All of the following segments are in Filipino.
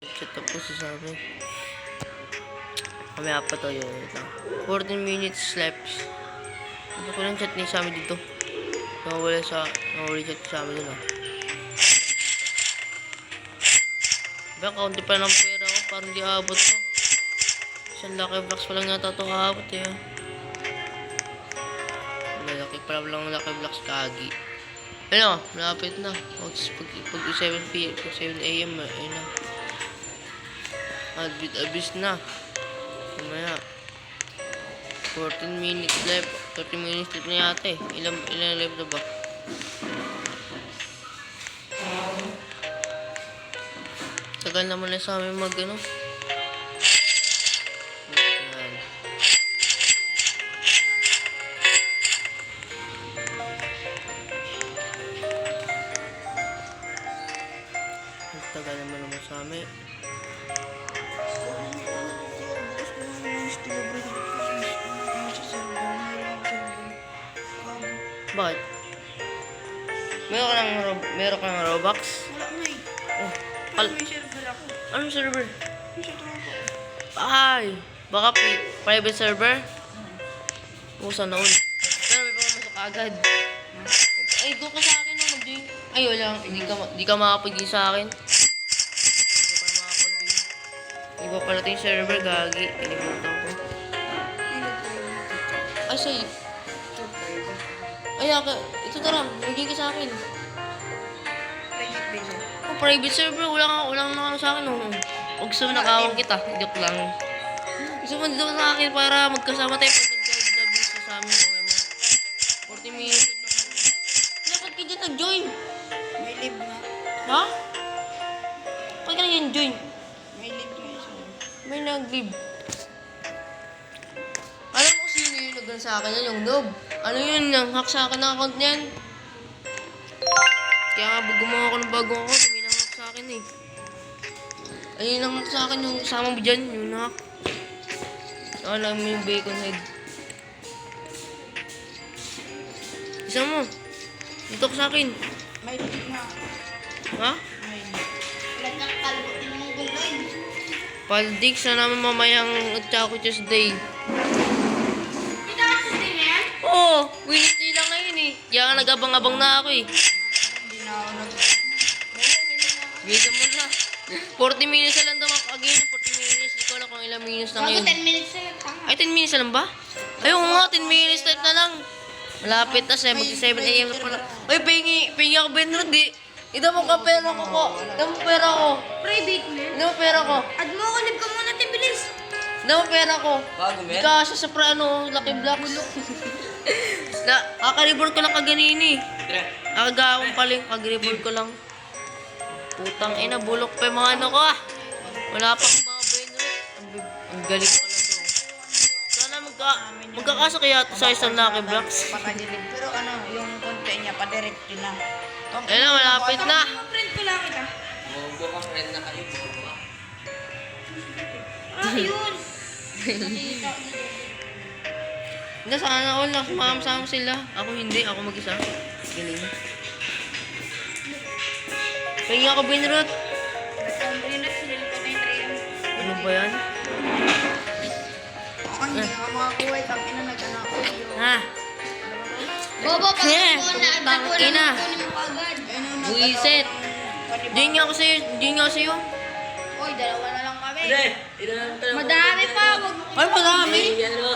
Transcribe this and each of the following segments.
Chat po sa amin. Kami apat to yun. 14 minutes left. Ano ko lang chat ni sa amin dito. Nawawala chat sa amin dun Ba, kaunti pa ng pera ko. Parang di abot to. Isang lucky blocks pa lang yata ito abot eh. Malaki pa lang lucky blocks kagi. Ano, malapit na. Pag 7 p.m. Pag 7 a.m. Ayun na. Abis na. Mamaya. 14 minutes left. 30 minutes left na yata eh. Ilan left na ba? Tagal naman na sa amin mag ano. Ayan. Tagal naman sa amin. Bakit? Meron ka ng Robux? Wala na eh. Oh, May server ako. anong server? May sa tropa ko. Ay, baka private server? Oo, sana all. Pero may pumasok agad. Ay, doon ka sa akin no, mag-join. Ay, wala. Hindi ka makapag-join sa akin. Hindi ka pa makapag-join. Iba pala ito yung server, gagi. Tinimutan ko. Ay, say. Ay, ito tara, mag-join ka sa akin. Legit ba siya? Oh, private server, walang nakano sa akin. Oh. Huwag gusto mo nakawang kita. Joke lang. Gusto mo dito sa akin para magkasama tayo pag nag-W sa amin. Okay mo? 40 minutes. Dapat ka dyan nag-join. May live na. Ha? Pag ka na yan join. May live na isa. May nag-leave. Alam mo sino yung nag sa akin yan? Yung noob. Ano yun? Yung hack sa akin na account niyan. Kaya nga gumawa ako ng bagong account. May nang-hack sa akin eh. Ayun lang hack sa akin yung kasama mo dyan. Yung na-hack. Alam mo yung bacon head. Isa mo. Dito ko sa akin. May live na. Ha? May live. Wala kang kalbutin mong guloy. Paldik na naman mamayang Chaco Tuesday. Kita ka sa din yan? Oo, Wednesday lang ngayon eh. Kaya nga nag-abang-abang na ako eh. Hindi na ako nag... Bisa mo na. 40 minutes na lang daw ako. Again, 40 minutes. Hindi ko alam kung ilang minutes na Bago ngayon. 10 minutes sa'yo. Tanga. Ay, 10 minutes na lang ba? Ayun nga, 10 minutes left na lang. Malapit na, 7 a.m. na pala. Ay, pingi ako Benrod eh. Ito mo ka pera ko ko. Ito mo pera ko. Private man. Ito mo pera ko. Add mo ko, live ka muna, tibilis. Ito mo pera ko. Bago, Di ka siya sa Lucky Blocks. Kaka-report ko lang kaganini. Akagawang paling, kag-report ko lang. Putang ina, bulok pa yung mga ano ko ah. Wala pang mga Benrod. Ang galing ko lang to. Sana magkakasa kaya ito sa isang Lucky Blocks. Pakadirect. Pero ano, yung konti niya, padirect yun na. Ayun na, malapit na. Friend ko lang kita. Bogo ka, friend na kayo, bogo. Ah, yun. Hindi, sana all na. Sumama sila. Ako hindi, ako mag-isa. Galing. Pahingi ako, Benrod. Ano ba yan? Ako hindi ako makakuha. Tapos na nag-anak ko. Ha? Bobo, pag Yeah, ako na putang agad, ina. kunin mo agad. Buisit. Diyan nga ako sa'yo. Diyan nga ako sa'yo. Oy, dalawa na lang kami. Ilan ka lang. Madami pa. Wag mo. Ay, marami.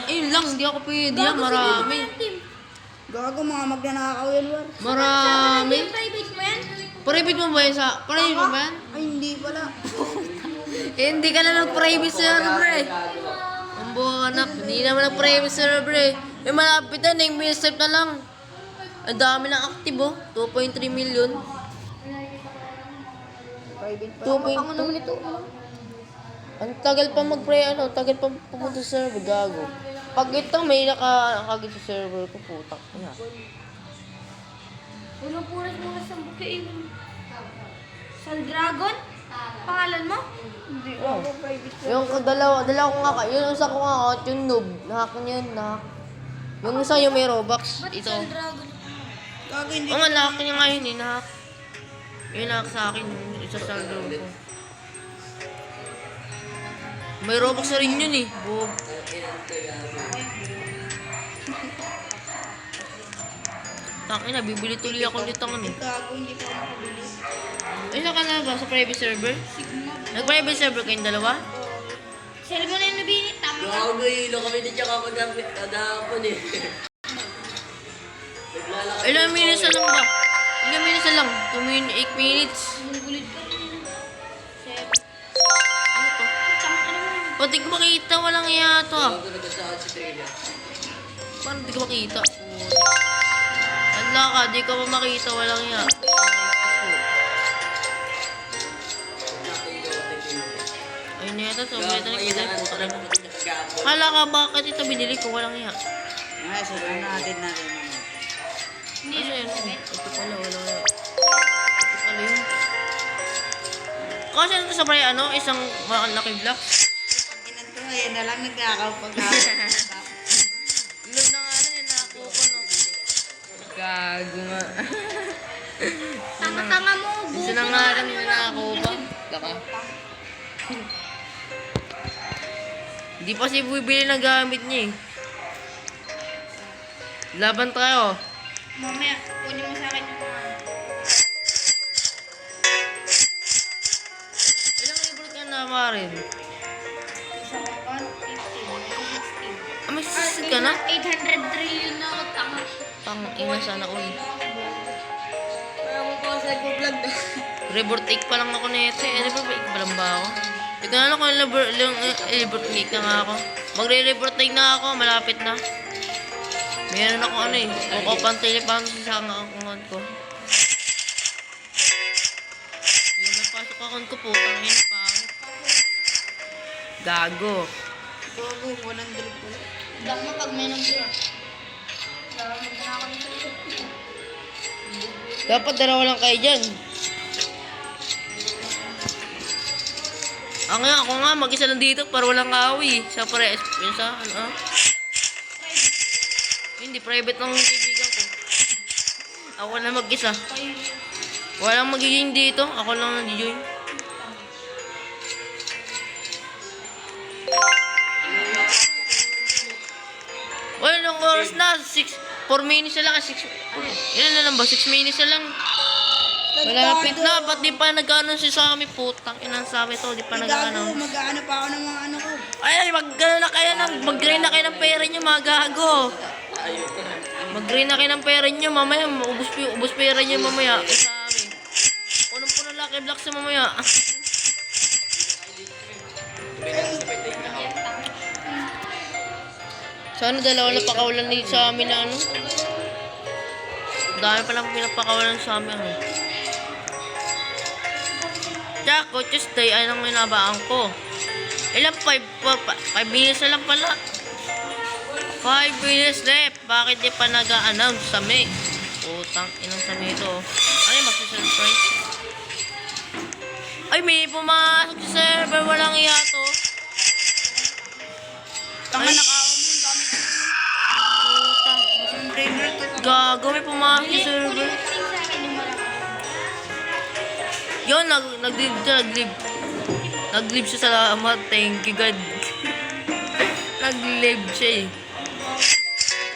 Ayun lang, hindi ako pwede. Marami. Gago, mga magnanakaw yan, War. Marami. Private mo yan? Private mo ba yan sa... Private mo ba yan? Ay, hindi pala. Eh, hindi ka na nag-private server eh. Ang buhanap. Hindi naman nag-private server eh. May malapit na, 9 minutes left na lang. Ang dami ng active oh. 2.3 million. Private pa. 2.2. ito. Ang tagal pa tagal pa pumunta sa server, gago. Pag ito may nakagit sa server ko, putak na. Walang puras-puras sa buki. Sal Dragon? Pangalan mo? Hindi. Oh. Private Yung dalawa ko nga, yung isa ko nga account, yung noob, nahack niya yun, nahack. Yung isa yung may Robux, ito. Sal Dragon? Gago, hindi. Oo nga, nahack niya nga yun, nahack. Yung nahack sa akin, yung isa sa loob ko. May Robux na rin yun eh. Bob. Tangina, bibili tuloy ako nito ano. Gago, hindi pa ako makabili. Isa ka na ba sa private server? Nag-private server kayong dalawa? Sell mo na yung nabini, tama ka. Gago ilo kami din siya kapag kadahapon eh. Naglalakad Ilang minutes na lang ba? Ilang minutes na lang? 8 minutes? Gulid ka rin. Seven. Ano to? Tama mo. Pati ko makita, walang iya to ah. Gago nagkasakit si Trina. Paano di ko makita? Wala ka, di ka pa makita, walang iya. Ayun na yata, sobrang ito nakita. Kala ka, bakit ito binili ko, walang iya. Ay, so ano natin natin. Hindi Ano na. yan? Ito pala, walang iya. Ito pala yun. Kasi ito sa pre, ano, isang malaki block. Inan to, ayan na lang nagkakapag Load na nga rin, yung nakakuha ko, no? Gago nga. Tanga-tanga mo. Isa na nga rin yung nakakuha pa. Laka. Hindi pa si bibili ng gamit niya eh. Laban tayo. Mamaya, kunin mo sa akin yung mga... Ilang libro ka na marin? Isa ka pa, 15, 16. Ah, may sisid ka na? 800 trillion na ako, tanga. Ina sana all. Kaya mo pa sa vlog na. Rebirth take pa lang ako nito eh. Rebirth take pa lang ba ako? Ito na lang kung rebirth take na nga ako. Magre-rebirth take na ako, malapit na. Meron ako ano eh. Kuko pang telepano sa account ko. Yung may pasok account ko po, tangin pangit. Gago. Gago, 100 po. Dak mo pag may nang-tira. Lamag na ako nito. Dapat dalawa lang kayo dyan. Ako nga, mag-isa lang dito para walang kawi. Sa pares, yun sa, ano ah. Hindi, private ng kaibigan ko. Ako na mag-isa. Walang magiging dito, ako lang nag-join. Wala nang oras na, 4 minutes na lang, 6, ilan na lang ba, 6 minutes na lang. Malapit na, ba't di pa nag-ano si Sammy? Putang inang Sammy to, di pa Gago, nag-ano. mag-ano pa ako ng mga ano ko. Ay, mag-gano na kayo ng, mag-grain na kayo ng pera nyo, mga gago. Mag-grain na kayo ng pera nyo, mamaya, ubus pera nyo mamaya. Ay, Sammy. Punong-puno Lucky Blocks sa mamaya. Sana dalawa na pakawalan ni Sammy na ano. Dami palang pinapakawalan sa amin ano. Tsaka, Tuesday, ay nang minabaan ko. Ilang 5 minutes na lang pala. 5 minutes left. Bakit di pa nag-a-announce sa May? Putang inang sa May ito. Ay, magsisurprise. Ay, may pumasok sa server. Walang iya to. Tanga Ay. na kao mo, yung gamit ko. Putang. Yung brainer to. Gago, may pumasok sa server. Kunin mo sa akin yung malaki. Yun, nag-live siya, salamat. Thank you, God. Nag-live siya eh.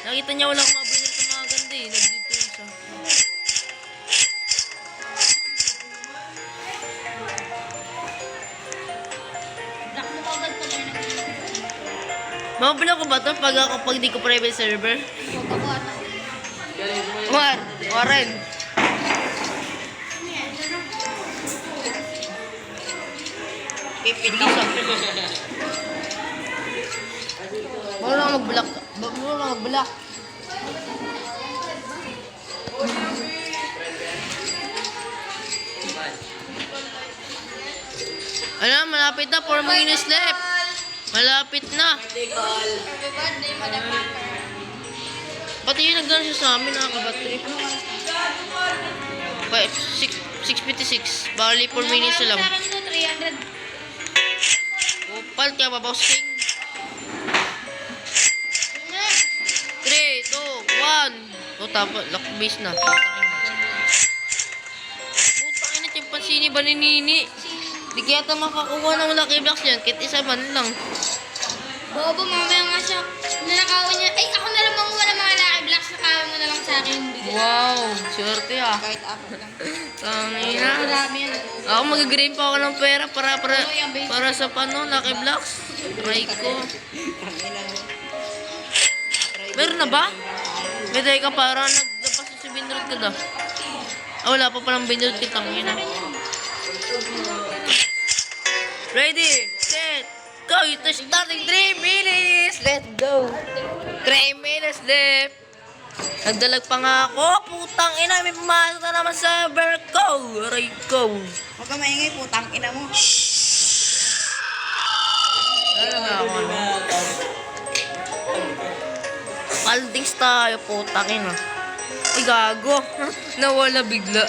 Nakita niya walang mabinil sa mga ganda eh. Nag-live to siya. Dak mo kagad pag may nag-iinit. Mabila ko ba ito pag di ko private server? Huwag ako ata. Warren. Pipindi siya. Marunong ako mag-block. Marunong ako mag-block. Alam, malapit na. 4 minutes left. Malapit na. Happy birthday, motherfucker. Pati yung nagdaan siya sa amin, nakakabatrip. 6:56. Bali 4 minutes na lang. Sa akin ito, 300. Upal kaya babawsing. 3, 2, 1. O tapos, lock base na. Putang ina, chimpanzini ba ni Nini? Di kaya ito makakuha ng Lucky Blocks yan. Kahit isa man lang. Bobo, mamaya nga siya. Nanakawan niya. Ay, ako na lang manguha ng mga Lucky Blocks. Nakawan mo na lang sa akin yung bigay. Wow, swerte ah. Kahit apat lang. Tangina. Marami yan. Ako mag-green pa ako ng pera para sa pano, Lucky Blocks. Try ko. Tangina mo. Meron na ba? May dahil ka para naglabas sa 700 ka da. Ah, wala pa palang 700 kita. Tangina. Ready, set, go! Ito starting 3 minutes! Let's go! 3 minutes left! Nagdalag pa nga ako. Putang ina, may pumasok na naman sa server ko. Aray ko. Huwag ka maingay, putang ina mo. Ano nga ako, ano? Kaldings tayo, putang ina. Ay, gago. Nawala bigla.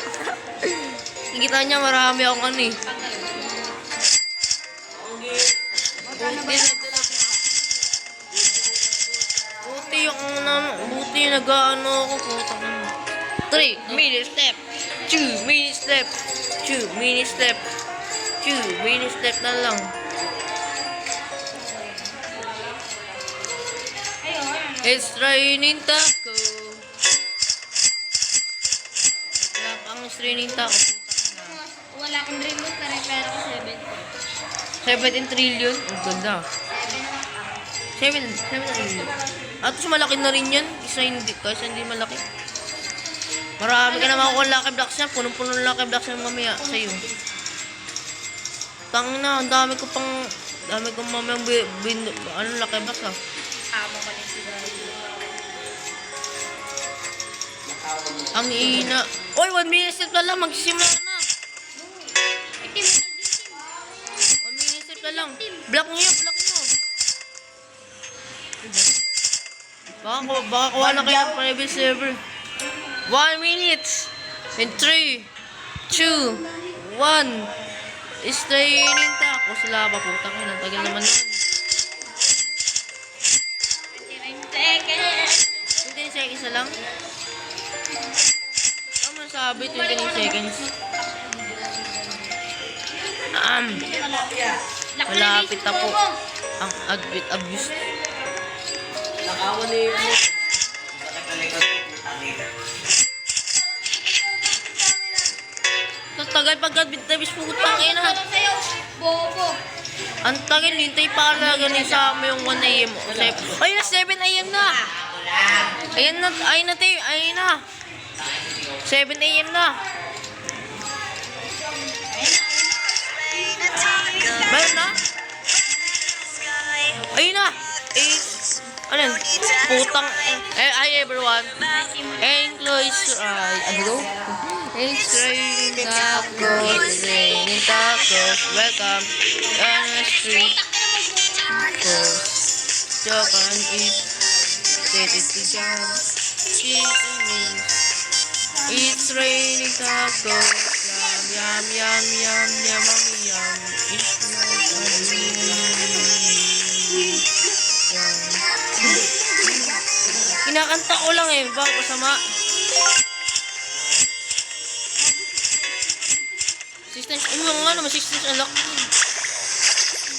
Nakikita niya marami akong ano eh. Buti yung nag-ano ako, putang ina. 3 minute step. 2 minute step. 2 minute step. 2 minute step na lang. It's raining taco. Wala pang raining taco. Wala akong dream loot, pero pera ko 17 trillion? Ang ganda. 7 trillion. At mas malaki na rin yan. Kaysa hindi malaki. Marami ka na makukuha Lucky Blocks yan. Punong-puno ng Lucky Blocks yan mamaya sa'yo. Tangin na, ang dami ko mamayang Lucky Blocks ah. Amo ko na sila. Ang ina. Oy, 1 minute step na lang. Magsisimula na. 1 minute step na lang. Block nyo. Baka kuha na kayo ng private server. 1 minute. In 3, 2, 1. Straining taco. Sila pa po. Takin, ang tagal naman nun. 20 seconds na lang. Ano masabi? 20 seconds. Malapit na po ang admit abuse. Nakawan na yun. Tagal pag-admit abuse po. Tangin na. Bobo. Ang tagal, hintay pa ka ganun sa mo yung 1 AM. Ayun na, 7 AM na. Ayun na, tayo. Ayun na. 7 AM na. Meron na? Ayun na. Ano yun? Putang. Hi everyone. Close your eyes. Ano daw? It's raining tacos. Raining tacos. Welcome. On the street. Tacos. Joke and eat. Take it to jam. Cheese and wings. It's raining tacos. Yum, yum, yum, yum, yum, yum. It's raining. Yum. Kinakanta ko lang eh. Bakit masama? Assistance. Ano nga naman? Assistance unlock.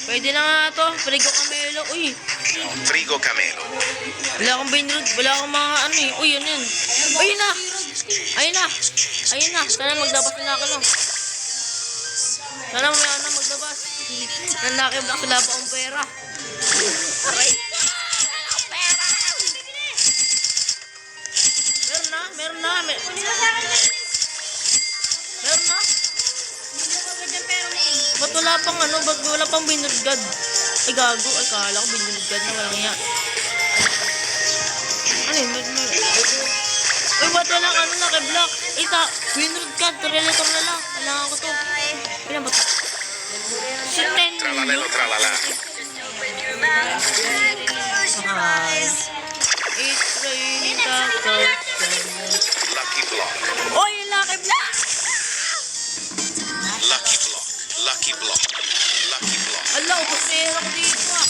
Pwede na nga ito. Frigo Camelo. Uy. Frigo Camelo. Wala akong binrood. Wala akong mga ano eh. Uy, yun yun. Ayun na. Ayun na. Ayun na. Sana maglabas na ako no. Sana mamaya na maglabas. Nanakibak wala pa akong pera. Aray. Meron na. Ba't wala pang ano? Ba't wala pang binurgad? Ay gago. Ay kala ko binurgad na walang iya. Ano yun? Ay ba't walang ano na kay Block? Ay binurgad. Relator na lang. Kailangan ko to. Kailan ba ito? Si 10 Tralalelo million. tralala. It's raining tacos. Lucky Block. Oy, Lucky Block! Lucky Block. Lucky Block. Lucky Block. Ala, ubos pera ko dito ah.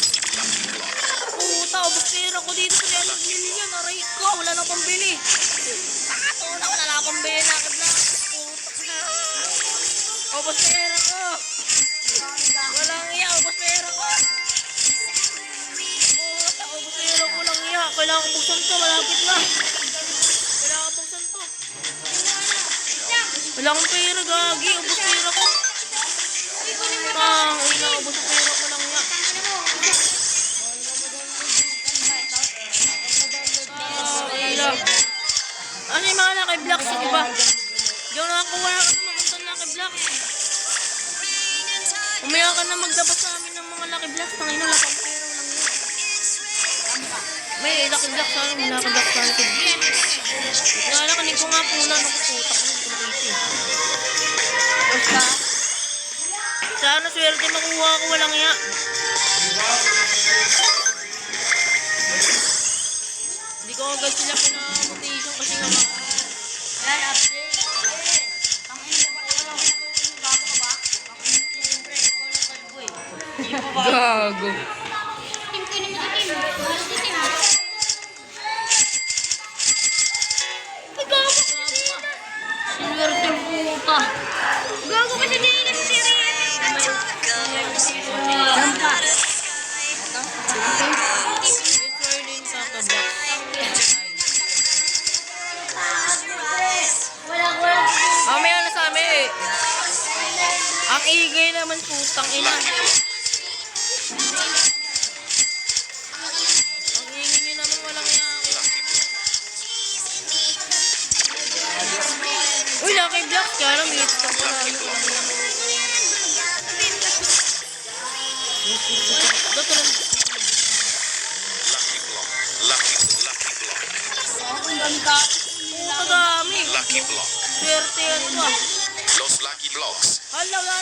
Puta, ubos pera ko dito sa 300 million. Aray ko, wala na pambili. Tato na, wala na pambili. Lucky Block. Puta na. Ubos pera ko. Walang iya, ubos pera ko. Ubos pera ko, walang iya. Kailangan ko buksan to, malapit na. Kailangan ko buksan to. Wala akong pera, gagi. Ubos pera ko. Ubos pera ko lang iya. Ano yung mga Lucky Blocks, di ba? Diyan nakakuha na ka naman kung Lucky Blocks. Umaya ka na magdabas sa amin ng mga Lucky Blocks. Tangina, wala kang pera, walang yun. May Lucky Blocks sa amin, may Lucky Blocks sa amin. Wala, kanin ko nga pula, nakuputak ko ng kumapiti. Basta, sana swerte makuha ko, walang iya. Hindi ko agad sila pina-motivation kasi nga gago. Team ko naman sa team. Para sa team. Ay, gago kasi dito. Swerte puta. Gago kasi dito si Rian. Mamaya na sa amin. Ang igay naman putang ina. Ang ingay niyo naman walang yaki. Uy, Lucky Blocks ka lang. Minit ka ko lang. Dito lang. Lucky block. Puta dami. Lucky block. Swerte yan to ah. Los Lucky Blocks. Hala, wala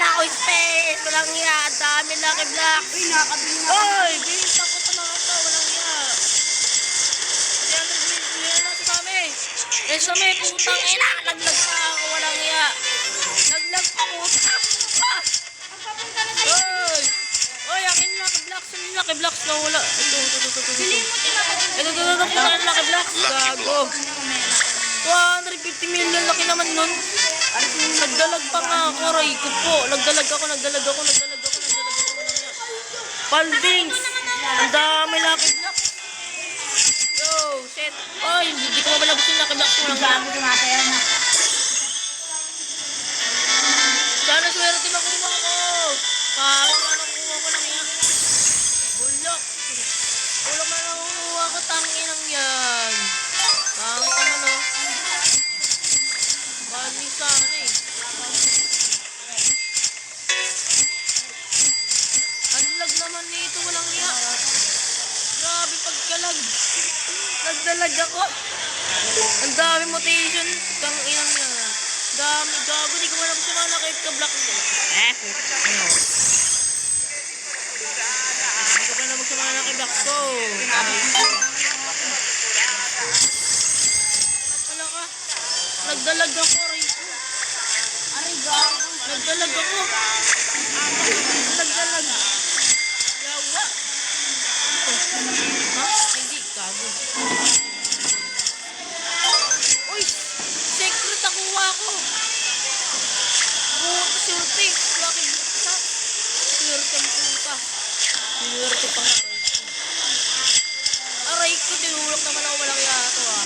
na ako space. Walang iya. Dami Lucky Blocks. Uy, nakabili na. Oy, binita ko sa mga to. Walang iya. Yan lang sa kami. Eh, sa may putang ina. Naglag pa ako. Walang iya. Naglag pa ko. Oy! Oy, akin Lucky Blocks. Yung Lucky Blocks na wala. Ito. Ito, Lucky Blocks. Gago. 250 million. Laki naman nun. Nagdalag pa nga ako. Ray ko po. Nagdalag ako. Paldings. Ang dami Lucky Blocks. Yo, shit. Oy, hindi ko mabalabos yung Lucky Blocks. Walang yan. Sana swerte makuha ko. Parang nakuha ko lang yan. Bulok. Bulok na nakuha ko. Tanginang yan. Pangit naman o. Bali sana eh. Ang lag naman nito. Walang iya. Grabe pagkalag. Nagdalag ako. Ang dami motivation. Tanginang yan. Dami gago. Di ko wala ko sumala kahit ka-block ko. Ano? Hindi ko pa na magsumala kay block ko. Wala ka. Nagdalag ako, Aray ko. Nagdalag ako. Nagdalag. Yawa. Ha? Ay, hindi. Gago. Uy! Secret nakuha ko. Puta, swerte. Lucky Blocks. Swerte ang puta. Swerte pa nga. Aray ko, tinulog naman ako walang yato ah.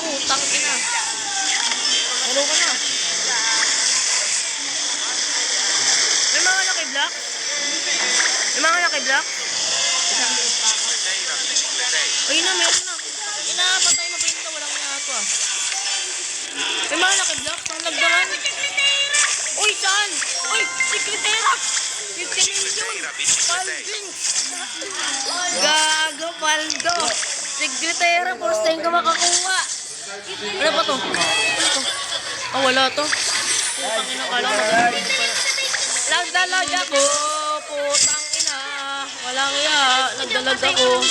Putang ina. Ano ka na? May mga Lucky Blocks? May mga Lucky Blocks? Ayun na, meron na. Patay mabenta, walang yato ah. May mga Lucky Blocks, ang nagdaman. Uy, saan? Uy, Secretera! 50 million! Paldings! Gago, Paldo! Secretera, first time ka makakuha. Ano ba to? Ano to? Oh, wala to. Putang ina, kala ko magandang pala. Nagdalag ako, putang ina. Walang iya, nagdalag ako.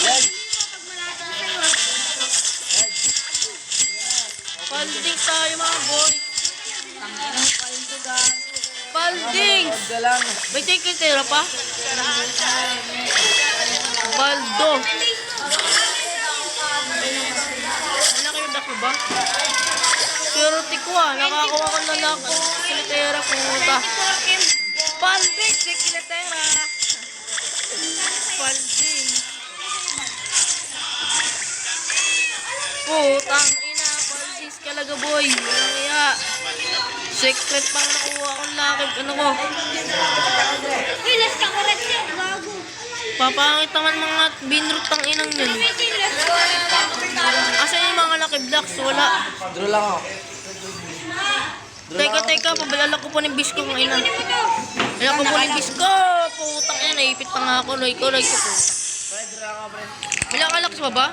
Paldings tayo mga boy. Paldings! May secretera pa? Baldo. Ano kayo dako ba? Swerte ko ah. Nakakuha ko na lang ako. Secretera puta. Palding, sekretera. Palding. Putang ina, Palding talaga boy. Walang iya. Secret pang nakuha kong lakib. Ano ko? Uy, last ka ko rin siya. Bago. Papangit naman mga binrutang inang yun. Asan yung mga lucky blocks? Wala. Draw lang ako. Teka, pabalala ko po ng bisko ng ina. Balala ko po ng bisko. Putang yan, naipit pa nga ako. Like ko po. Bilang ka laks ba ba?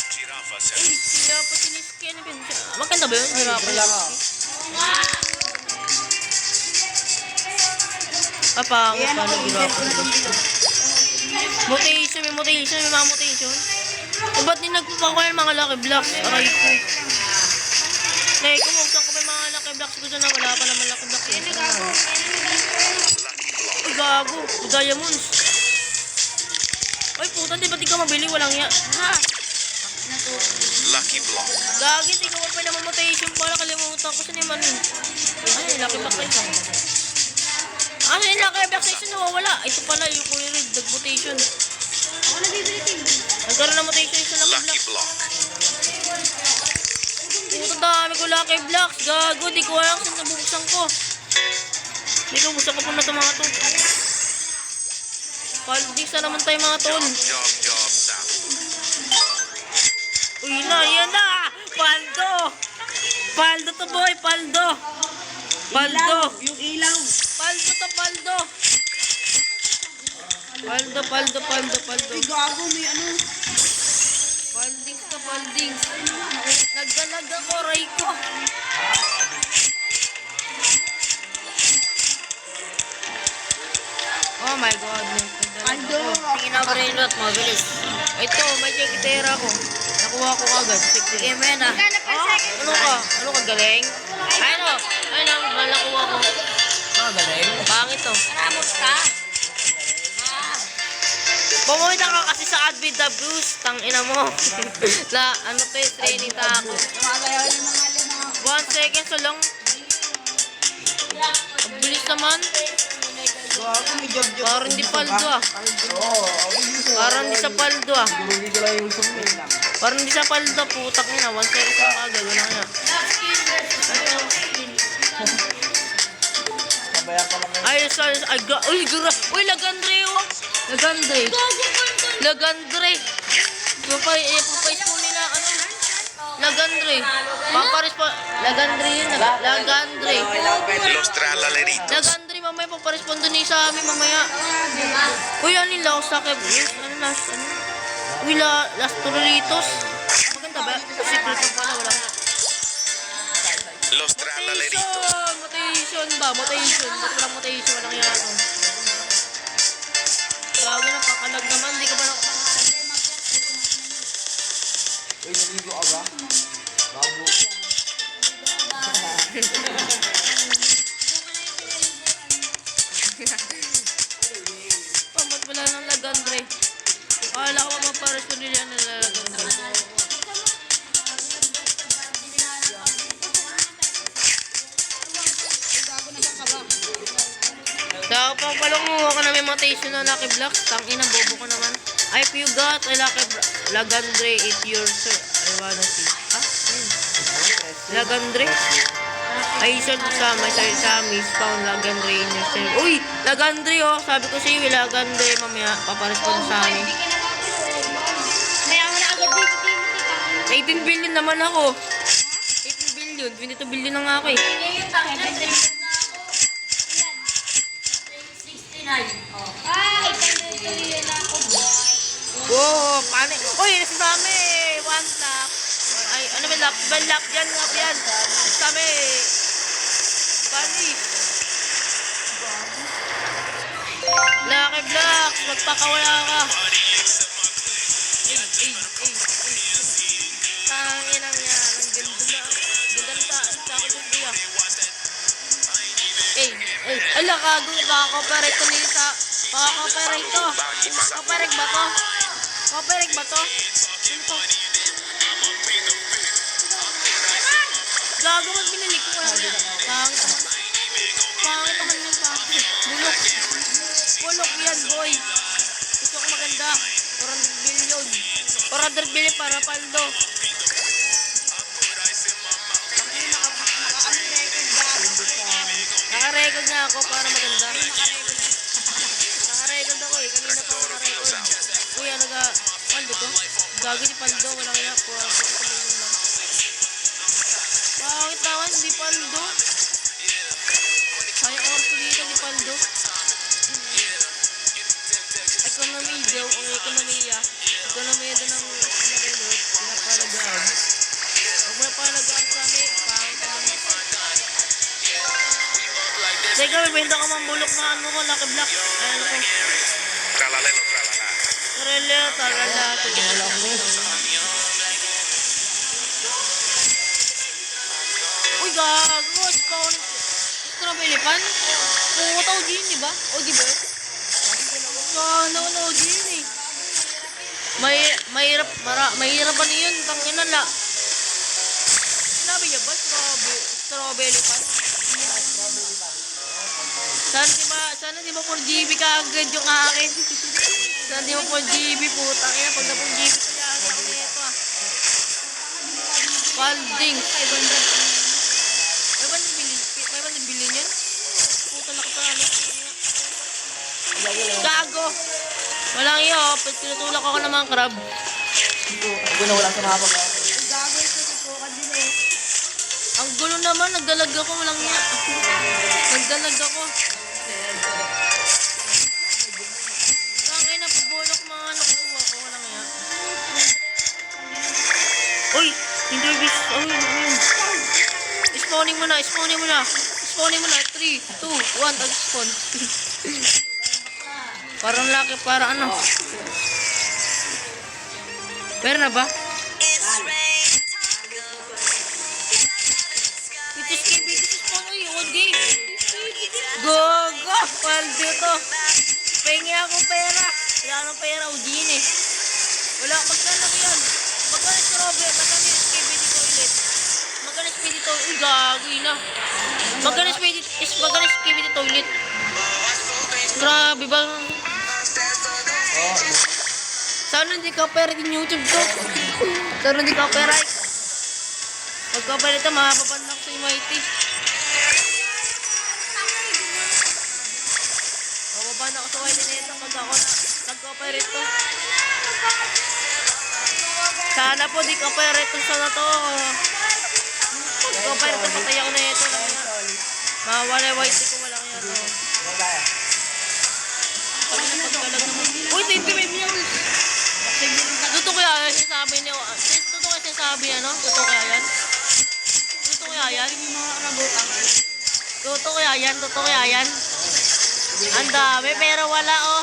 Giraffa Uy, 7. sila pa siniski. Ano ba yun? Maganda ba yun? Hirap pa lang ako. Pangit Ayan pa. ako, Naghirap i-set ko na pa. itong dito. Mutation, may mga mutation. Ba't din nagpapakuha yung mga lucky blocks? Aray ko. Like, kumuksan ko pa yung mga lucky blocks ko dyan na wala pa naman lucky blocks. Lucky block. Ay, gago. Diamonds. Ay, puta, di ba di ka mabili? Walang ya. Ha? Lucky block. Gagi, di ka pa naman mutation para kalimutan ko. Saan yung man yun? Ay, lucky block na isa. Ano yung lucky block sa isa nawawala? Ito pala, yung Kuya Red, nag-mutation. Ako na bibili ting. Nagkaroon na mutation sa lucky Lucky block. block. Puta, dami ko lucky blocks. Gago, di ko alam saan nabubuksan ko. Di ko buksan ko po na ito mga to. Paldis na naman tayo mga tol. Job, tap. Uy na, yan na! Paldo! Paldo to boy, paldo! Paldo! Yung ilaw. Paldo to, paldo! Paldo. Ay, gago, may ano. Paldings na paldings. Nagdalag ako, ray ko. Oh my God. Paldo. Tingin na brainrot, mabilis. Ito, may chekitera ko. Nakuha ko agad. Sige, mena. Magkano per second? Ano ka, galing? Ano, nakuha ko. Magaling. Pangit to. Ramos ka? Pumunta ka kasi sa Advid the Bruce. Tangina mo. Ano to yung training tako. Magayaw yung mga lima. 1 second so lang. Ang bilis naman. Gago, may job-job. Parang di paldo ah. Oo, ako yung Parang di sa paldo ah. Hindi ko lang yung submit lang. Parang di sa paldo. Putak nyo na. 1 second sa agad. Wala nga. Sabayan ka lang. Ay, uy, uy, Lagandre oh. Lagandre. Papais po nila, ano? Lagandre. Paparis po. Lagandre yun. Lagandre. Los Tralaleritos. Lagandre, mamaya paparespondo ni sa amin mamaya. Uy, ano yung laos sa kebus? Uy, las Torritos. Maganda ba? Secret pa pala, wala nga. Los Tralaleritos. Mutation ba? Mutation. Ba't walang mutation? Walang yan. Grabe na, pakalag naman. Di ka ba na... Uy, naligo ka ba? Bago. Pamat pala ng Lagandre. Akala ko maparespondo nila ng Lagandre. Daw pa palang mo ka na may mutation na Lucky Blocks. Tangina, bobo ko naman. If you got a Lagandre, it yours. I wanna see. Ha? Lagandre? Ay, isang kasama sa Miss Found Lagandre in yourself. Uy! Lagandre oh! Sabi ko sa'yo, Lagandre. Mamaya, paparespond sa amin. Kaya mo na agad dito, Timothy. 18 billion naman ako. 18 billion. 22 billion na nga ako eh. Ay, tuloy na ako. Wow, paano? Uy, nasa dami. 1 lap. Ay, ano ba lap? Ba lap yan, lap yan. Sabi. Panis. Lucky Blocks, magpakawala ka. Tangin ang yan. Ang ganda na. Ganda na sa akin yung kuya. Ala, kago. Kaka-cooperate ko nila sa... Kaka-cooperate to. Cooperate ba to? Cooperate ba to? Ano to? Gago, mag binalik ko. Pangit naman. Pangit naman yung pangit. Bulok. Bulok yan, boy. Gusto ko maganda. 400 billion. 400 billion para paldo. Naka-record na ako para maganda. Naka-record ako eh. Kanina pa ako naka-record. Kuya, paldo to? Gago si paldo. Walang ina. 400 billion lang. Pangit naman, hindi paldo. Sayang oras ko dito, hindi paldo. Economy daw, ang ekonomiya. Ekonomiya daw ng pinapalod. Pinapalagaan. Huwag mo na palagaan sa amin. Pangit naman. Teka, may benda ka mambulok na ano ko, Lucky Block. Ayan ko. Tralalelo, tralala. Tarala. Uy, gago. Strawberry pan? Pumunta o di ba? O di ba? Sana o di eh. Mahirap ba niyon? Tangina la. Sinabi niya ba? Strawberry pan? Sana di ba 4GB ka agad yung akin? Sana di ba 4GB putang ina? Pag na 4GB ka yan, ako na ito ah. Palding. 500 billion yan? Puta na ka pa ano? Gago! Walang iyo, tinutulak ako ng mga crab. Wala sa mga pag- Ang gulo naman, nagdalag ako, walang iya. Nagdalag ako. Tangay na, pabulok mga nakuha ko, walang iya. Uy! Interviews! Ayun. Spawning mo na. 3, 2, 1, tag-spawn. Parang laki, para ano. Pero na ba? BTS spawn, uy, one game. Go! Paldo to. Pengi ako pera. Wala akong pera, ujin eh. Wala, magkano yan? Magkano si Robert? Magkano yung SKBD toilet? Magkano SKBD toilet? Uy, gagawin na. Magkano SKBD toilet? Grabe bang... Sana hindi copyright yung YouTube to. Sana hindi copyright. Pag copyright ito, mapapan lang sa MIT. Mapapan ako sa MIT nito pag ako nag-copyright to. Sana po di copyright to sana to. Pag copyright to, patay ako na ito. Mawala yung MIT ko, walang yan to. Kami na pagkalag naman. Uy, 25 million! Totoo kaya yan sinasabi niyo? Totoo kaya sinasabi ano? Totoo kaya yan? Totoo kaya yan? Totoo kaya yan? Ang dami, pero wala oh.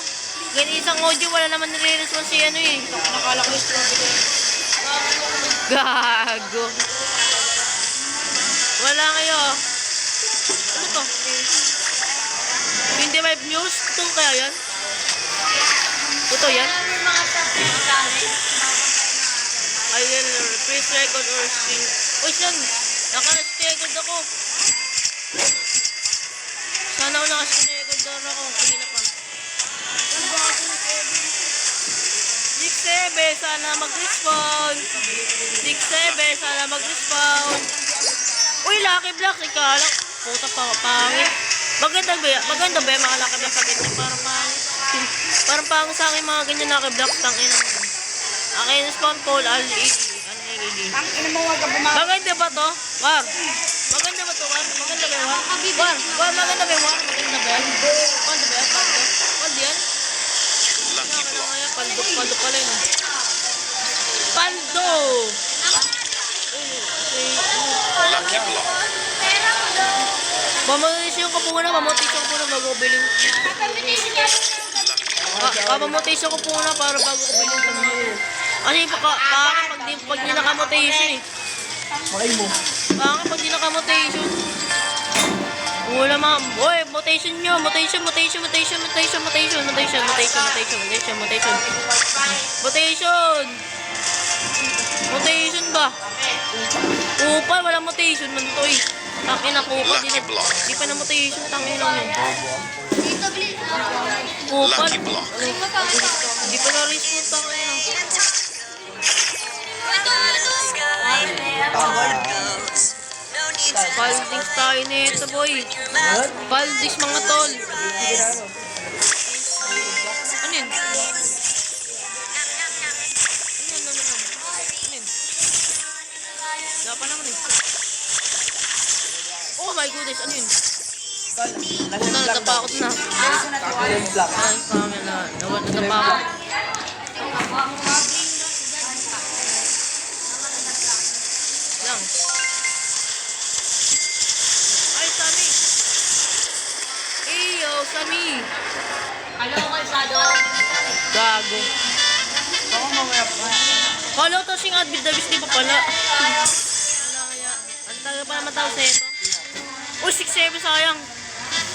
Ganyan isang audio, wala naman nire-response si ano eh. Nakala ko yung gago. Wala kayo. Ano to? 25 news? Totoo kaya yan? Totoo yan? Ayun, press record or screen. Uy, saan? Naka-record ako. Sana ako naka-record doon ako. Kanina pa. 6-7, sana mag-respawn. 6-7, sana mag-respawn. Uy, Lucky Block, ikaw lang. Puta pa, pangit. Maganda ba yung mga Lucky Block sa ganyan? Parang pangit. Parang pangit sa akin mga ganyan Lucky Block. Tangin ang akin spawn pole, Al-80. Ang ina mo, wag ka bumaba. Maganda ba to? War. Maganda ba to, War? Maganda ba yung War? War, maganda ba yung War? Maganda ba yan? Maganda ba yan? Paldo? Paldo yan? Lucky block. Paldo pala yun. Paldo! Lucky block. Mamotisyon ko muna bago ko biling. Mamotisyon ko muna para bago ko biling ko naman. Kasi pag di nakamotation eh. Makay mo. Pag di nakamotation. Wala mga, oy, mutation nyo, mutation ba? Upal, walang mutation man to eh. Tangin na kupa. Lucky block. Di pa na-mutation. Tangin lang yun. Dito, bilis. Kupa. Lucky block. Di pa na-respawn. Tangin na. Paldings tayo nito, boy. What? Paldings, mga tol. Sige na ano. Ano yun? Ano yun? Ano yun? Wala pa naman eh. Oh my goodness, ano yun? Puta, natapakot na. Yung black. Ay, kami na. Natapakot. Lang. Ay, Sammy! Eyo, Sammy! Hello, Kalsado. Gago. Ako mamaya pa. Kala ko sing Advid Davis, di pa pala. Wala kaya. Ang taga pa naman tao sa ito. Uy, 6-7 sayang.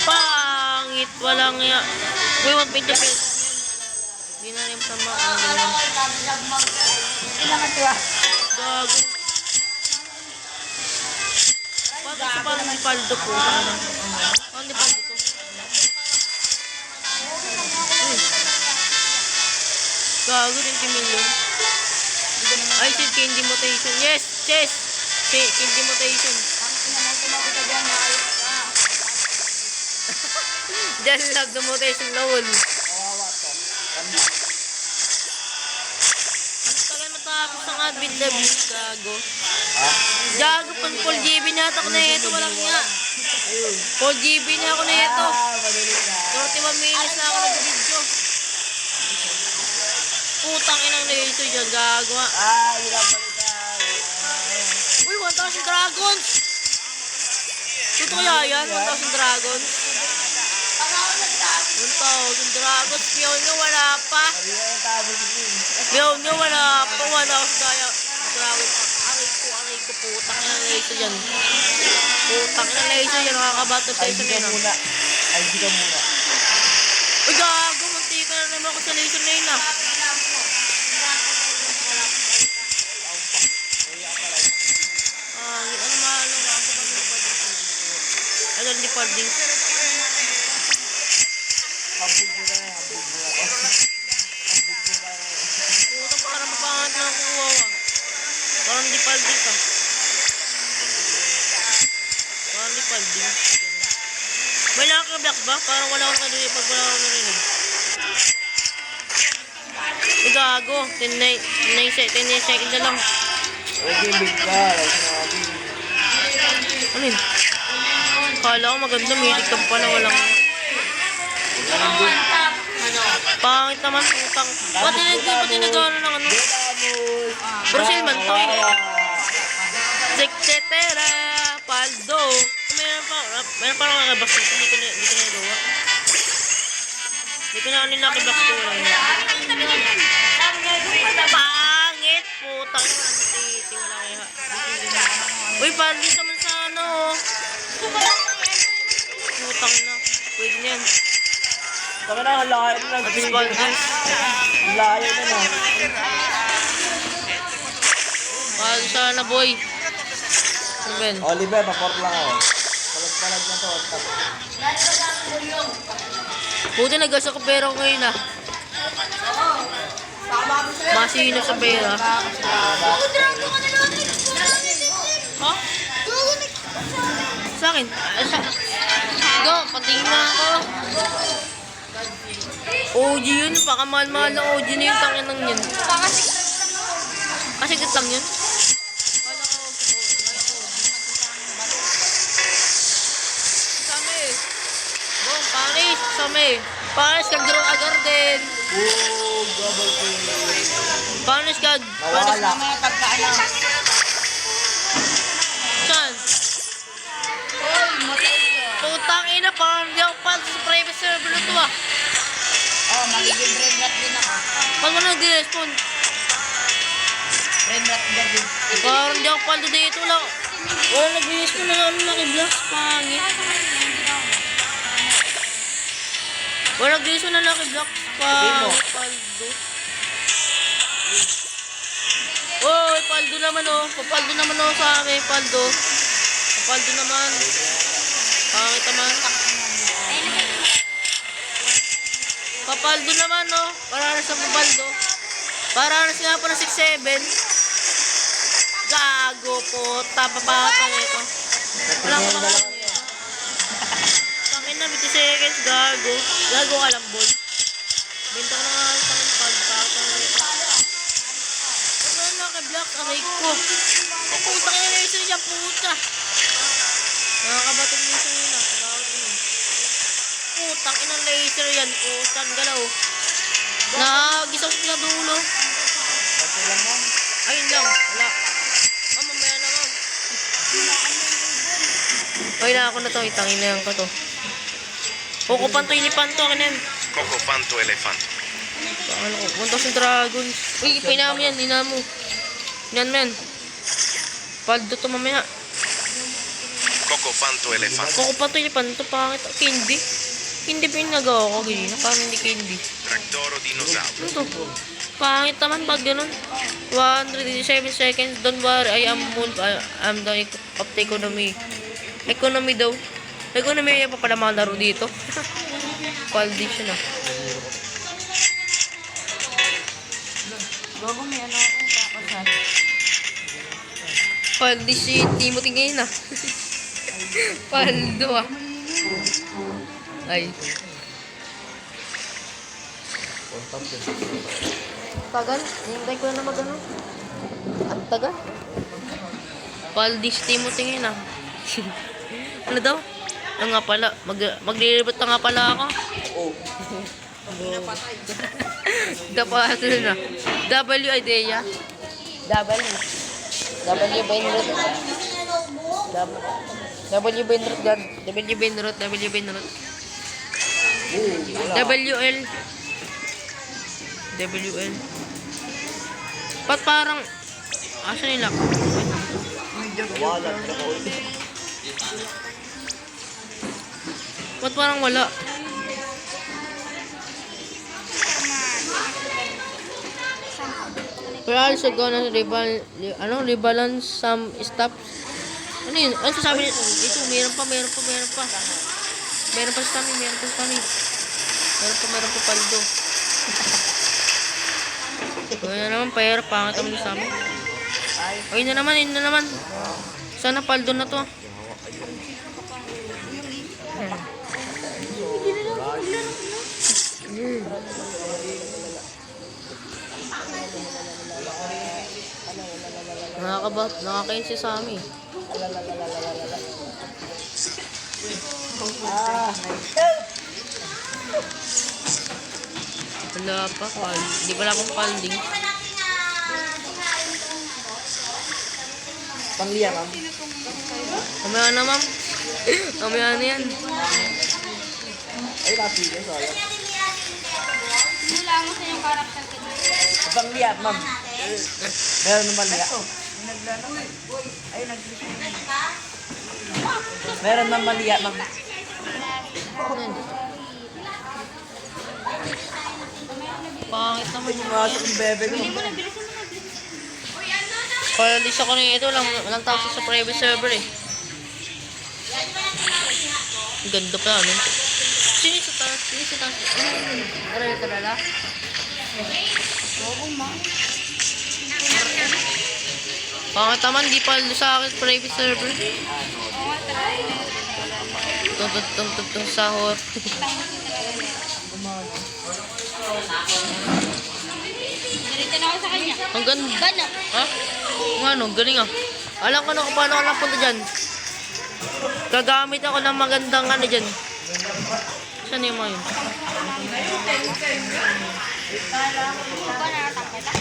Pangit. Wala nga. Uy, 1.20 pesos. Hindi na rin tama. Kailangan ito ah. Gago. Bakit sa parang di paldo po? Parang di paldo to. Uy. Gago, 20 million. Ay, si Candy Mutation. Yes! Chess! Candy Mutation. Just love the mutation lol. Kawawa to. Ang tagal matapos ang Advid Davis. Gago. Ha? Gago, pang full GB na ako na ito. Walang nga. Ayun. Full GB na ako na ito. Madali na. 41 minutes na ako nag-video. Putang inang laser dyan. Gago nga. Hirap balikan. Uy, 1,000 dragons! Totoo kaya yan? 1,000 dragons? 1,000 dragons. Piyaw nyo, wala pa. Marina yung tabo si Queen. Piyaw nyo, wala pa. 1,000 dragons. Aray ko, putang inang laser dyan. Putang inang laser dyan. Nakakabattle tayo sa ID ka nena. muna. ID ka muna. Uy, gago. Mantika na naman ako sa laser na yun ah. Ano mahalo nga ako ba hindi pwede? Ano hindi pwede? Hambog mo na eh. Hambog mo na. Hambog mo na. Puta, para mapangat na ako kuwawa. Parang hindi pwede ka. Parang hindi pwede. May nakaka-block ba? Parang wala akong narinig pag wala akong narinig. Ay, gago. 10 seconds na lang. Okay, big ka. Like sinabi. Ano yun? Kala ko maganda, milig ka pala, walang... Pangit naman, putang. Pati nag-ano ng ano? Brazil man to eh. Sektetera, paldo. Meron pa lang nakabaks dito, hindi ko na nagawa. Hindi ko na ano yung nakabaks ko lang. Pangit, putang. Titi, wala kaya. Uy, paldo naman sa ano oh. Putang na. Pwede niyan. Saka na, ang layo na At nag-video. sponsors. Ang layo na na. Paldo sana boy. Ano ba yun? Oliver, pa-port lang ako. Palag-palag na to. Buti nag-asa ko pera ko ngayon ah. Masino sa pera. Ha? Sa akin? Go, patingin na ako. OG yun, pakamahal-mahal na OG na yung tangin ng yun. Kasi lang yun. Same. Bong, Paris, same. Paris, kag-draw agar din. Double kill. Paris, kag. Nawala. Saan? Putang ina, parang di ako pa sa private server na to ah. Oh, magiging brain rot din ako. Pag mo nag-respond, Brain rot din. parang di ako paldo dito lang. Wala nag-respond na ano lang i-blast, pangit. Wala nag-respond na lang i-blast, pangit, paldo. Oy, paldo naman oh. Papaldo naman oh sa akin, paldo. Paldo naman. Pangit naman. Papaldo naman, no? Paranas sa papaldo. Paranas nga po ng 6'7". Gago po. Tapapatan ito. Wala ko naman. Tangin na, 50 seconds. Gago. Gago ka lang, boy. Benta ko na nga ang tangin paldo. Tapapatan ito. Ito na kay Black. Aray ko. Puta ka na laser niya, puta. Nakakabatog laser yun, ah. Putang inang laser yan. Putang galaw. Nagisaw na dulo. Ayun lang. Wala. Mamaya na, ma'am. Ay na ako na to. Itangin na yan ko to. Kukupanto, inipanto. Akin na yan. Coco Panto Elefanto. Ano ko? 1,000 dragons. Uy, pinam yan. Ina mo. Yan, men. Paldo to mamaya. Coco Panto Elefanto. Kukupanto, inipanto. Pangit. Candy. Hindi pa yung nagawa ko. Ganyan. Parang hindi candy. Tractoro Dinosauro. Ano to? Pangit naman pag ganun. 187 seconds. Don't worry. I am I'm the of the economy. Economy daw. Economy pa pala mga laro dito. Paldish na. Bago may ano akong kakasal. Paldish si Timothy ngayon, ah. Paldo, ah. Ay. Tagal. Hintay ko na magano. Ang tagal. Paldish Timothy ngayon, ah. Ano daw? Ano nga pala? Maglilibot na nga pala ako. Oh. Dapat na. W idea. W. W Benrot. W Benrot gan. W Benrot. W Benrot. WL. WL. Pat parang asa nila? Wala na ako. Pat parang wala. We're also gonna rebalance some stuff. Ano yun? Ano sasabi niya? Ito, meron pa. Meron pa sa amin, Meron pa paldo. Ayun na naman, pera, pangit naman sa amin. Ayun na naman. Sana paldo na to. Nakakain si Sammy. Wala pa, hindi pala akong palding. Pangliya, ma'am. Mamaya na, ma'am. Mamaya na yan. Ay, napili. Sorry. Wala mo sa yung karakter ko. Pangliya, ma'am. Meron naman liya. Meron naman liya, ma'am. Pangit naman yung Pumasok yung bebe ko. Palis ako na ito, walang tao sa private server eh. Ang ganda pa, ano? Sino sa taas? Aray, talala. Pangit naman, di pa sa akin private server. Tung sahur. Dirito na ako sa kanya. Ang ganda. Gana. Ha? Kung ano, galing ah. Alam ko na kung paano ka lang punta dyan. Gagamit ako ng magandang ano dyan. Saan yung mga yun? Ba nakatakot ah?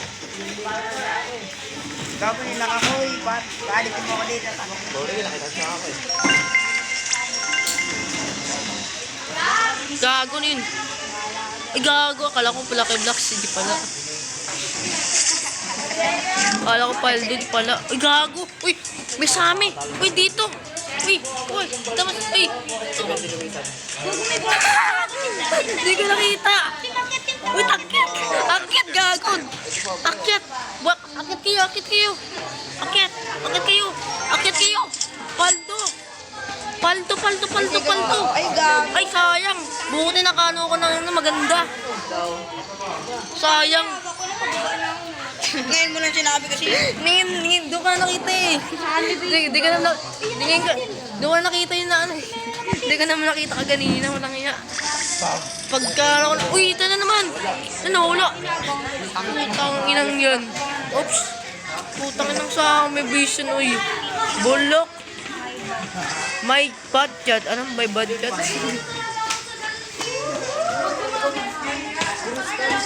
Gago nila ako eh. Paalitin mo ako dito. Sorry, nakita siya ako eh. Gago na yun. Ay, gago. Akala ko pala kay Blacks. Hindi pala. Akala ko pala din pala. Ay, gago. Uy, may sami. Uy, dito. Uy, dapat. Uy. Hindi ko nakita. Uy, akyat. Akyat, gagon. Akyat. Akyat kayo. Akyat kayo. Akyat kayo. Paldo. Palto. Ay, gag. Ay, sayang. Buti nakano ko ng ano, maganda. Sayang. Ngayon mo lang sinabi kasi. Ningin, doon ka nakita eh. Di ka na, ningin ka, doon ka nakita yun na ano eh. Di ka naman nakita kaganina, walang iya. Pagka, uy, ito na naman. Wala. Putang inang yan. Oops. Putang inang sa may vision, uy. Bulok. May bad chat. Anong may bad chat?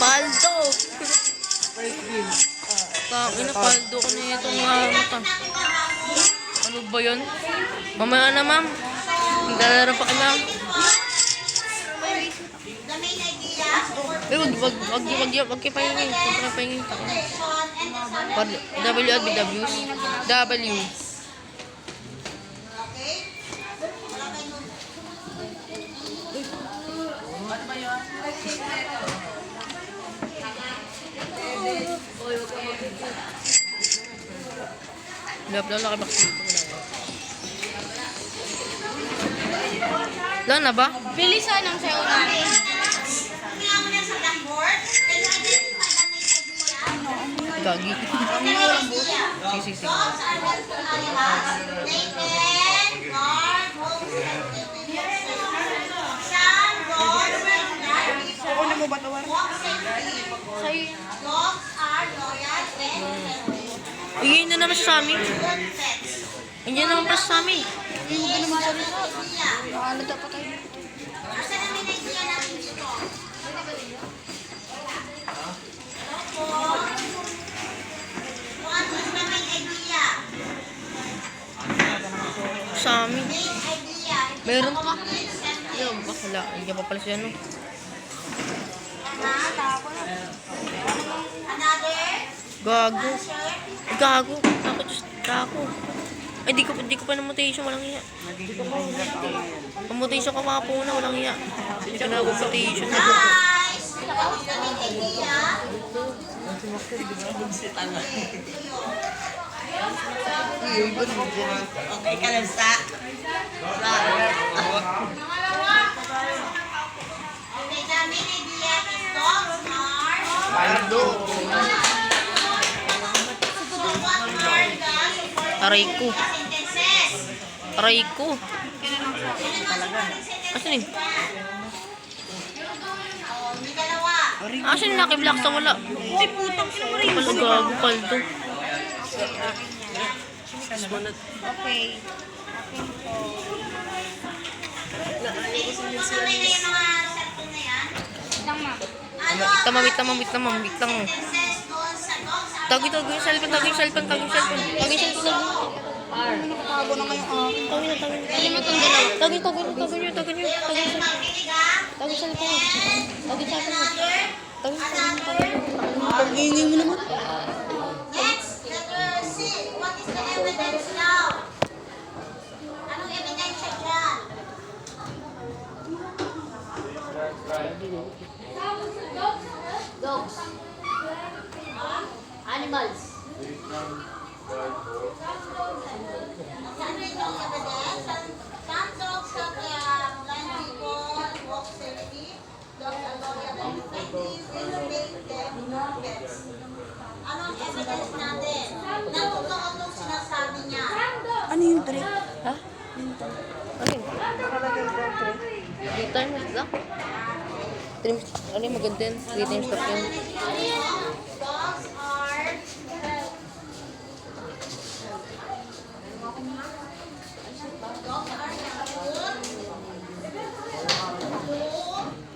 Paldo. Tangina, paldo ko na itong ano ba yun? Mamaya na, ma'am. Naglalaro pa ka, ma'am. Eh, wag kayo pahingin. Huwag kayo pahingin. W at BWs. W. Nakibak dito. Wala na ba? Bilisan ang sayo namin. Gagi. Sige. Ano mo ba ito? Bigyan na naman siya sa amin. Hindi naman pa sa amin. Ano dapat tayo? Sa amin. Meron pa. Ayun, bakla. Hindi pa pala siya, no? Gago. Gago. Ay, di ko pa na-mutation, walang iya. Pamutation ka mga po na, walang iya. Hindi ko na-mutation. Okay ka lang sa. Aray ko. Asan yun? Asan yung Lucky Black sa wala? Ay, putang ina mo rin. Pala gago, paldo. Okay. Wait lang. Tago yung cellphone. Nakatago na ngayon. Pag-ingay mo naman. Next, letter C. What is the evidence now? Anong ebidensya dyan? Dogs. Animals. Saan rin yung evidence? Some dogs have blind people, walk safety. Dogs are loyal and effective. Will make them pets. Anong evidence natin? Natotoo itong sinasabi niya. Ano yung trick? Ha? Ano yun? 3 times lang? Ano yung maganda yun? 3 times lang yun. Dogs are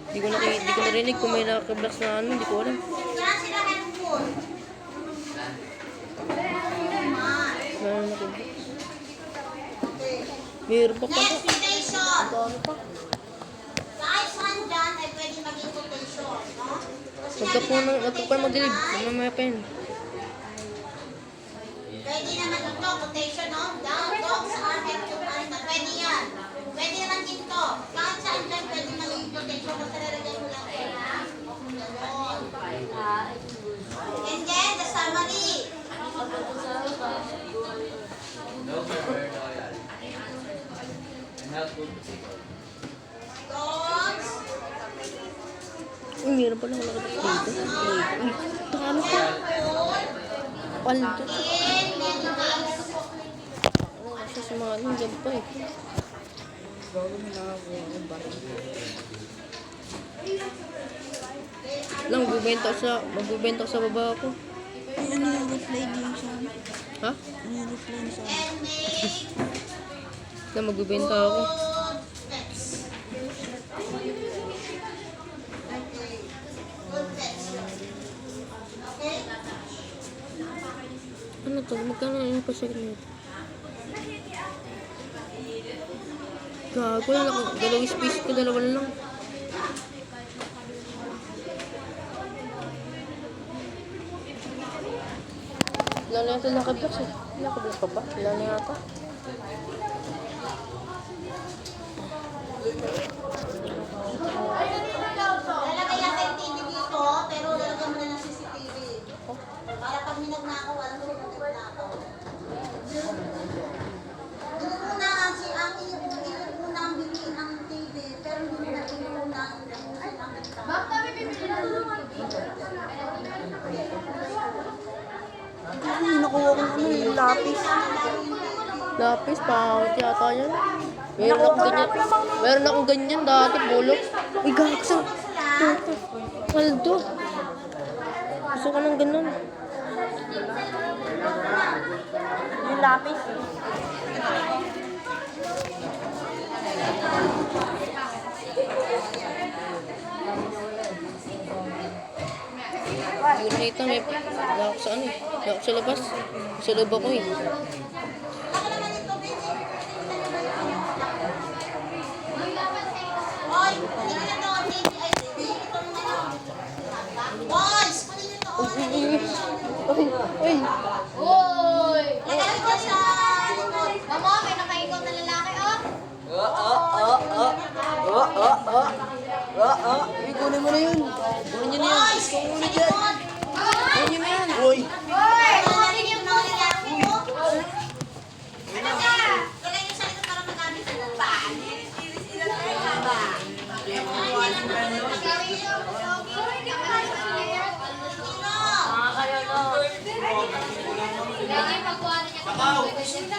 Di ko narinig kung may nakablock na ano, hindi ko alam. yan sila helpful. Meron nakablock. Meron pa pala. Next, quotation. Ano pa? Kahit saan dyan ay pwede maging quotation, no? Kasi Wag ka pa mag-delib. Mamaya pa yun. pwede naman ito, quotation, no? Dogs are helpful animal. Pwede yan. Pwede naman dito. Kahit saan dyan pwede maging quotation. Basta lalagay mo lang yan, ha? Ganon. And then, the summary. Dogs. Uy, meron pala ako nakatapos dito. Uy, takano pa. Paldo. Ano kasi sa mga ano, dyan pa eh. Bago may nakakuha akong baril. Lang, magbibenta ko sa baba ko. Ay, ano yung reply din siya? Ha? Ano yung reply niya siya? Lang, magbibenta ako. Ano to? Magkano yung pasyak nito? Gago, wala akong dalawang space ko, dalawa na lang. Wala na yata nakablocks eh. Nakablocks pa ba? Wala na yata. Lalagay natin yung TV dito, pero lalagyan mo na ng CCTV. Para pag may nagnakaw, alam mo yung nagnakaw. Yung una, ang una ang bilhin ang TV, pero hindi mo na inuna ang Ano yung nakuha ko ano yung lapis? Lapis, pangit yata yan. Meron akong ganyan dati, bulok. Uy, gagsa. Paldo. Gusto ko ng ganun. Yung lapis? Siguro nito, wala ako sa ano eh. Wala ako sa labas. Sa loob ako eh. Hoy, hindi na to ang TV. Ay, TV. Ito naman yun. Boys, kunin niyo to. Uy, Uy! Lagay ko sa likod. Mamo, may nakaikot na lalaki, oh! Uy, kunin mo na yun. Kunin niyo na yan. Boys, sa likod. Kunin niyo na yan. Uy. Lagay niyo mga lalaki mo. Lagay niyo sa likod para magamit sa lupa. Hindi,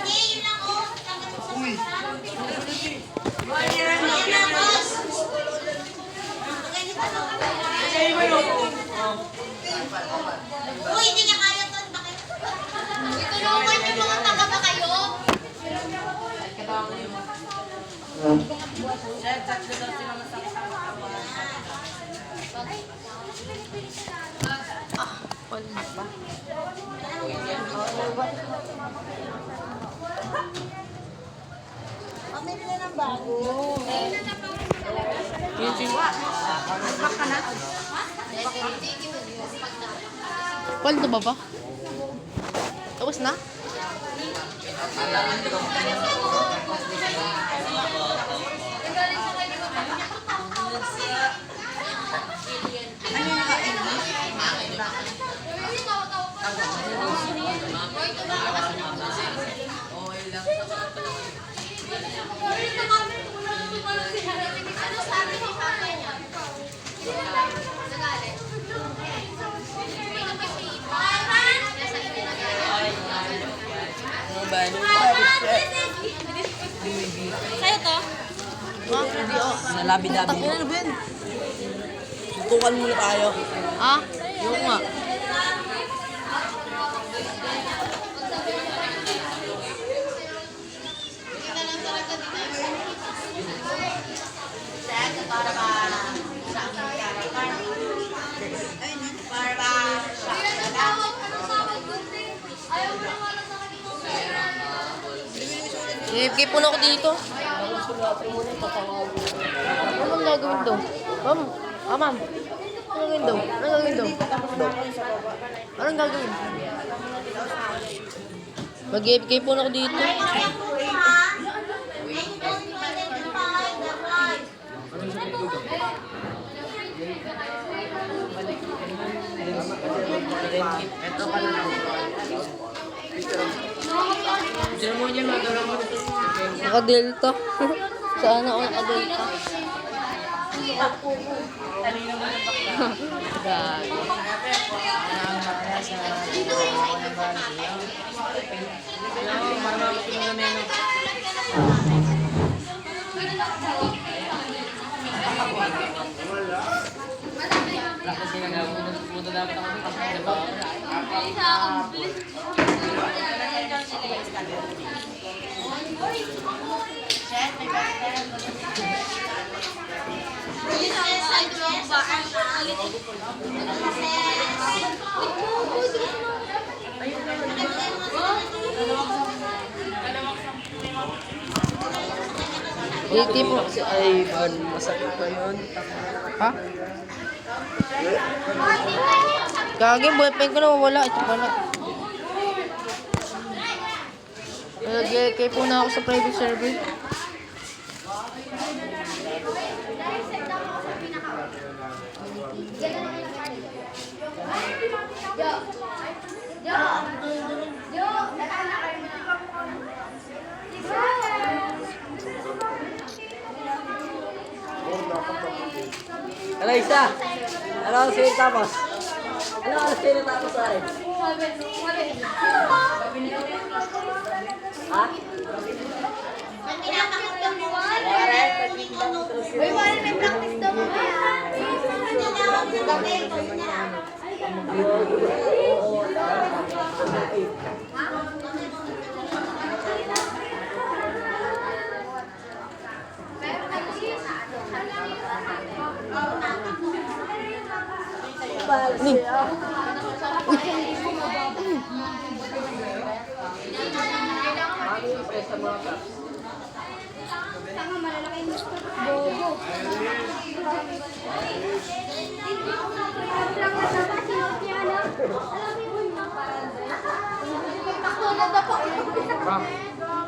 yun lang oh. Ayan na, boss. Lagay niyo pa to. Uy, hindi niya kaya to. Bakit? Itulungan yung mga taga ba kayo? paldo pa. Pamili na ng bago. Yun, yun. Paldo ba ba? Tapos na? Ano sabi ni Papa niya? Nagalit. Sino ba si Papa? Nasa inyo nagalit. Ano ba? Ano ba? Sa'yo to? Ha? Hindi oh. Sa labi-labi. Ano ba yan? Tutukan muna tayo. Ha? Yung nga. Ibigay po na ako dito. Ano ang gagawin daw? Ma'am? Ah, ma'am. Ano gagawin daw? Ano gagawin daw? Anong gagawin? Mag-ibigay po na ako dito. Kaya po ito ha. And you don't identify the blood. Naka-delta. Sana all adoy ka. Gago. Iti po. Si Ivan, masakit pa yun. Ha? Gagi, boyfriend ko na wala. Ito pala. Nag-kay po na ako sa private server. Ano isa? Ano ang sinitapos? Ano ang sinitapos ay? Ha? Ang pinapakot daw mo, Uy, wala may practice daw mo. tinawag na gabi, pag na. Tama, malalaki yung bobo. Takbo na dapat.